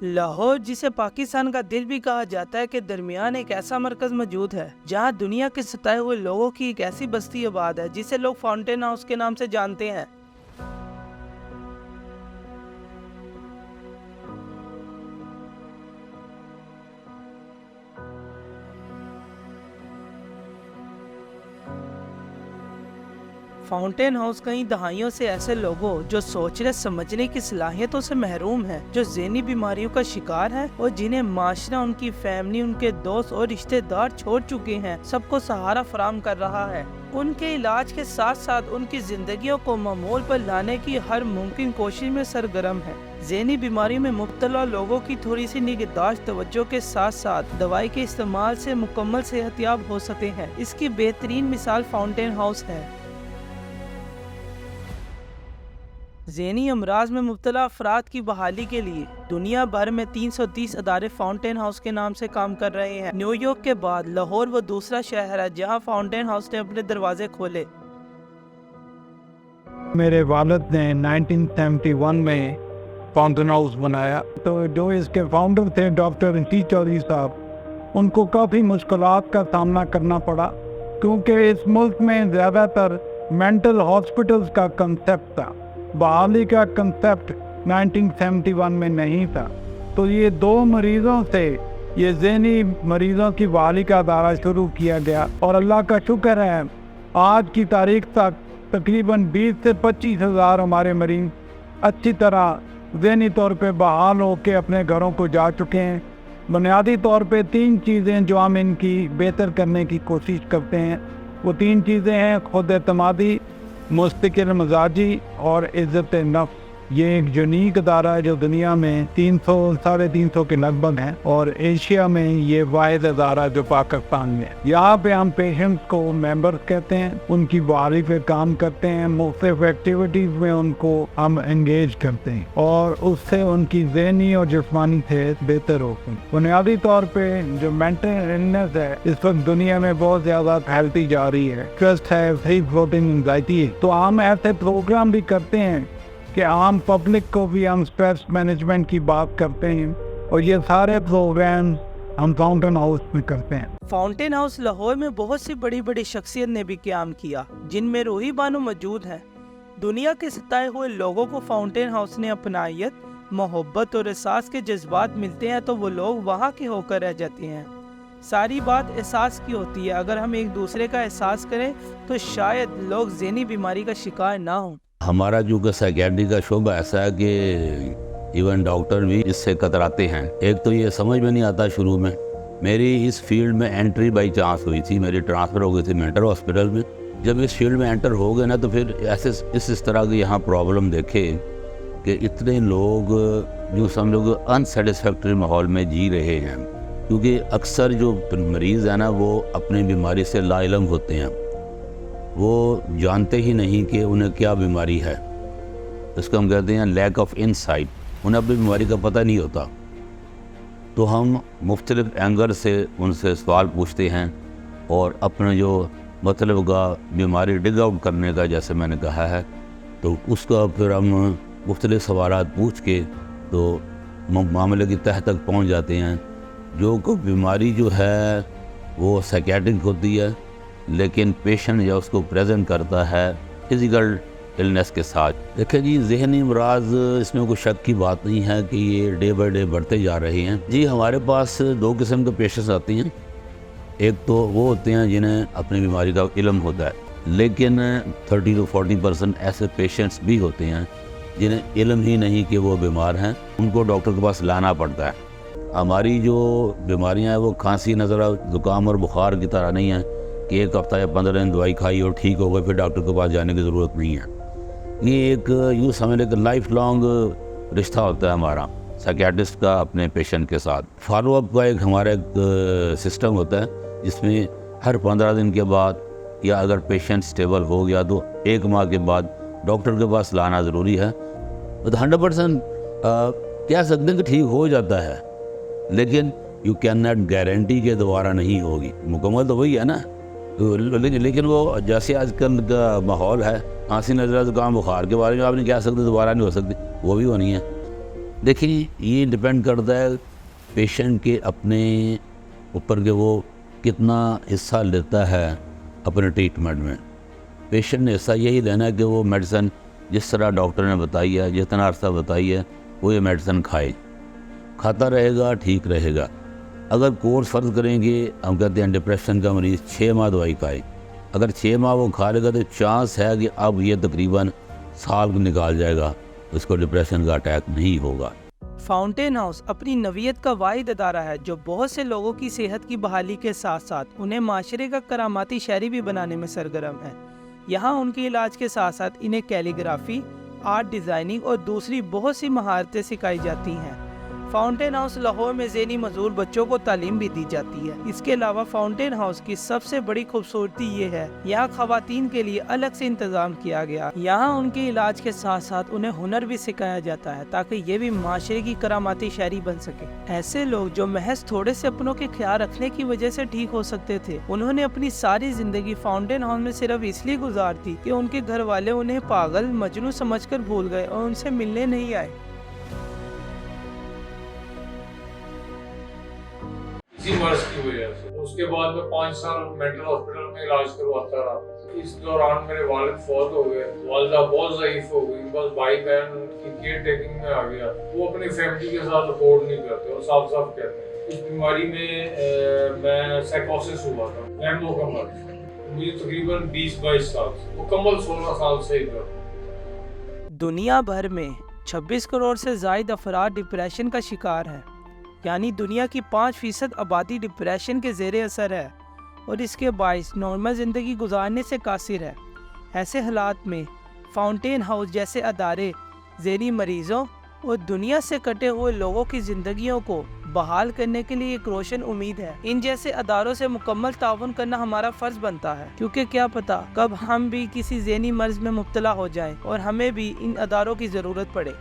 لاہور، جسے پاکستان کا دل بھی کہا جاتا ہے، کے درمیان ایک ایسا مرکز موجود ہے جہاں دنیا کے ستائے ہوئے لوگوں کی ایک ایسی بستی آباد ہے جسے لوگ فاؤنٹین ہاؤس کے نام سے جانتے ہیں۔ فاؤنٹین ہاؤس کئی دہائیوں سے ایسے لوگوں جو سوچنے سمجھنے کی صلاحیتوں سے محروم ہیں، جو ذہنی بیماریوں کا شکار ہیں اور جنہیں معاشرہ، ان کی فیملی، ان کے دوست اور رشتہ دار چھوڑ چکے ہیں، سب کو سہارا فراہم کر رہا ہے۔ ان کے علاج کے ساتھ ساتھ ان کی زندگیوں کو معمول پر لانے کی ہر ممکن کوشش میں سرگرم ہے۔ ذہنی بیماریوں میں مبتلا لوگوں کی تھوڑی سی نگہداشت، توجہ کے ساتھ ساتھ دوائی کے استعمال سے مکمل صحت یاب ہو سکتے ہیں۔ اس کی بہترین مثال فاؤنٹین ہاؤس ہے۔ ذہنی امراض میں مبتلا افراد کی بحالی کے لیے دنیا بھر میں 330 ادارے فاؤنٹین ہاؤس کے نام سے کام کر رہے ہیں۔ نیو یارک کے بعد لاہور وہ دوسرا شہر ہے جہاں فاؤنٹین ہاؤس نے اپنے دروازے کھولے۔ میرے والد نے 1971 میں فاؤنٹین ہاؤس بنایا، تو جو اس کے فاؤنڈر تھے ڈاکٹر رشید چودھری صاحب، ان کو کافی مشکلات کا سامنا کرنا پڑا، کیونکہ اس ملک میں زیادہ تر مینٹل ہاسپٹلز کا کنسیپٹ تھا، بحالی کا کنسیپٹ 1971 میں نہیں تھا۔ تو یہ دو مریضوں سے یہ ذہنی مریضوں کی بحالی کا ادارہ شروع کیا گیا، اور اللہ کا شکر ہے آج کی تاریخ تک تقریباً 20 سے 25 ہزار ہمارے مریض اچھی طرح ذہنی طور پہ بحال ہو کے اپنے گھروں کو جا چکے ہیں۔ بنیادی طور پہ 3 چیزیں جو ہم ان کی بہتر کرنے کی کوشش کرتے ہیں، وہ 3 چیزیں ہیں: خود اعتمادی، مستقل مزاجی اور عزت نفس۔ یہ ایک یونیک ادارہ ہے جو دنیا میں 300-350 کے لگ بھگ ہیں، اور ایشیا میں یہ واحد ادارہ جو پاکستان میں ہے۔ یہاں پہ ہم پیشنٹس کو ممبرز کہتے ہیں، ان کی بحالی پہ کام کرتے ہیں، مختلف ایکٹیویٹیز میں ان کو ہم انگیج کرتے ہیں، اور اس سے ان کی ذہنی اور جسمانی صحت بہتر ہوتی ہے۔ بنیادی طور پہ جو مینٹل النس ہے اس وقت دنیا میں بہت زیادہ پھیلتی جا رہی ہے، اسٹریس ہے، فری فلوٹنگ انزائٹی ہے، تو ہم ایسے پروگرام بھی کرتے ہیں کہ عام پبلک کو بھی ہم اسٹریس مینجمنٹ کی بات کرتے ہیں، اور یہ سارے پروگرام ہم فاؤنٹین ہاؤس میں کرتے ہیں۔ فاؤنٹین ہاؤس لاہور میں بہت سی بڑی بڑی شخصیت نے بھی قیام کیا، جن میں روحی بانو موجود ہیں۔ دنیا کے ستائے ہوئے لوگوں کو فاؤنٹین ہاؤس نے اپنائیت، محبت اور احساس کے جذبات ملتے ہیں تو وہ لوگ وہاں کے ہو کر رہ جاتے ہیں۔ ساری بات احساس کی ہوتی ہے۔ اگر ہم ایک دوسرے کا احساس کریں تو شاید لوگ ذہنی بیماری کا شکار نہ ہوں۔ ہمارا جو کہ سائیکیٹری کا شعبہ ایسا ہے کہ ایون ڈاکٹر بھی اس سے کتراتے ہیں۔ ایک تو یہ سمجھ میں نہیں آتا شروع میں۔ میری اس فیلڈ میں انٹری بائی چانس ہوئی تھی، میری ٹرانسفر ہو گئی تھی مینٹل ہاسپٹل میں۔ جب اس فیلڈ میں انٹر ہو گئے نا تو پھر ایسے اس طرح کی یہاں پرابلم دیکھے کہ اتنے لوگ جو سمجھو کہ انسیٹسفیکٹری ماحول میں جی رہے ہیں، کیونکہ اکثر جو مریض ہیں نا وہ اپنی بیماری سے لا علم ہوتے ہیں، وہ جانتے ہی نہیں کہ انہیں کیا بیماری ہے۔ اس کو ہم کہتے ہیں لیک آف انسائٹ، انہیں اپنی بیماری کا پتہ نہیں ہوتا۔ تو ہم مختلف اینگل سے ان سے سوال پوچھتے ہیں، اور اپنے جو مطلب کا بیماری ڈگ آؤٹ کرنے کا، جیسے میں نے کہا ہے، تو اس کا پھر ہم مختلف سوالات پوچھ کے تو معاملے کی تہ تک پہنچ جاتے ہیں۔ جو کوئی بیماری جو ہے وہ سائیکیٹرک ہوتی ہے، لیکن پیشنٹ یا اس کو پریزنٹ کرتا ہے فزیکل النس کے ساتھ۔ دیکھیں جی، ذہنی امراض اس میں کوئی شک کی بات نہیں ہے کہ یہ ڈے بائی ڈے بڑھتے جا رہے ہیں۔ جی، ہمارے پاس 2 قسم کے پیشنٹس آتے ہیں۔ ایک تو وہ ہوتے ہیں جنہیں اپنی بیماری کا علم ہوتا ہے، لیکن 30-40% ایسے پیشنٹس بھی ہوتے ہیں جنہیں علم ہی نہیں کہ وہ بیمار ہیں، ان کو ڈاکٹر کے پاس لانا پڑتا ہے۔ ہماری جو بیماریاں ہیں وہ کھانسی، نزلہ، زکام اور بخار کی طرح نہیں ہیں کہ ایک ہفتہ یا 15 دن دوائی کھائی اور ٹھیک ہو گئے، پھر ڈاکٹر کے پاس جانے کی ضرورت نہیں ہے۔ یہ ایک یوں سمجھ لیں کہ لائف لانگ رشتہ ہوتا ہے ہمارا سائیکیٹرسٹ کا اپنے پیشنٹ کے ساتھ۔ فالو اپ کا ہمارا ایک سسٹم ہوتا ہے جس میں ہر 15 دن کے بعد، یا اگر پیشنٹ سٹیبل ہو گیا تو 1 ماہ کے بعد ڈاکٹر کے پاس لانا ضروری ہے۔ 100% کہہ سکتے ہیں کہ ٹھیک ہو جاتا ہے، لیکن یو کین ناٹ گارنٹی کہ دوبارہ نہیں ہوگی۔ مکمل تو وہی ہے نا، لیکن وہ جیسے آج کل کا ماحول ہے، کھانسی، نزلہ، زکام، بخار کے بارے میں آپ نہیں کہہ سکتے دوبارہ نہیں ہو سکتی، وہ بھی ہونی ہے۔ دیکھیں یہ ڈپینڈ کرتا ہے پیشنٹ کے اپنے اوپر کہ وہ کتنا حصہ لیتا ہے اپنے ٹریٹمنٹ میں. پیشنٹ نے حصہ یہی لینا ہے کہ وہ میڈیسن جس طرح ڈاکٹر نے بتائی ہے, جتنا عرصہ بتائی ہے, وہ یہ میڈیسن کھاتا رہے گا, ٹھیک رہے گا. اگر کورس فرض کریں گے, ہم کہتے ہیں ڈپریشن کا مریض 6 ماہ دوائی کھائے, اگر 6 ماہ وہ کھا لے گا تو چانس ہے کہ اب یہ تقریباً سال کو نکال جائے گا, اس کو ڈپریشن کا اٹیک نہیں ہوگا. فاؤنٹین ہاؤس اپنی نوعیت کا واحد ادارہ ہے جو بہت سے لوگوں کی صحت کی بحالی کے ساتھ ساتھ انہیں معاشرے کا کراماتی شہری بھی بنانے میں سرگرم ہے. یہاں ان کے علاج کے ساتھ ساتھ انہیں کیلیگرافی, آرٹ ڈیزائننگ اور دوسری بہت سی مہارتیں سکھائی جاتی ہیں. فاؤنٹین ہاؤس لاہور میں ذہنی معذور بچوں کو تعلیم بھی دی جاتی ہے. اس کے علاوہ فاؤنٹین ہاؤس کی سب سے بڑی خوبصورتی یہ ہے یہاں خواتین کے لیے الگ سے انتظام کیا گیا. یہاں ان کے علاج کے ساتھ ساتھ انہیں ہنر بھی سکھایا جاتا ہے تاکہ یہ بھی معاشرے کی کراماتی شہری بن سکے. ایسے لوگ جو محض تھوڑے سے اپنوں کے خیال رکھنے کی وجہ سے ٹھیک ہو سکتے تھے, انہوں نے اپنی ساری زندگی فاؤنٹین ہاؤس میں صرف اس لیے گزار دی کہ ان کے گھر والے انہیں پاگل مجنون سمجھ کر بھول گئے اور ان سے ملنے نہیں آئے. اسی مرض کی وجہ سے اس کے بعد میں 5 سال مینٹل ہاسپٹل میں علاج کرواتا رہا. اس دوران میرے والد فوت ہو گئے, والدہ بہت ضعیف ہو گئی, بس بھائی بہن کی کیئر ٹیکنگ میں آ گیا. وہ اپنی فیملی کے ساتھ افورڈ نہیں کرتے اور صاف صاف کہتے ہیں. اس بیماری میں میں سائیکوسس ہوا تھا, لیمبو کا مرض. مجھے تقریباً 20-22 سال سے, مکمل 16 سال سے ادھر. دنیا بھر میں 26 کروڑ سے زائد افراد ڈپریشن کا شکار ہیں, یعنی دنیا کی 5% آبادی ڈپریشن کے زیر اثر ہے اور اس کے باعث نارمل زندگی گزارنے سے قاصر ہے. ایسے حالات میں فاؤنٹین ہاؤس جیسے ادارے ذہنی مریضوں اور دنیا سے کٹے ہوئے لوگوں کی زندگیوں کو بحال کرنے کے لیے ایک روشن امید ہے. ان جیسے اداروں سے مکمل تعاون کرنا ہمارا فرض بنتا ہے, کیونکہ کیا پتہ کب ہم بھی کسی ذہنی مرض میں مبتلا ہو جائیں اور ہمیں بھی ان اداروں کی ضرورت پڑے.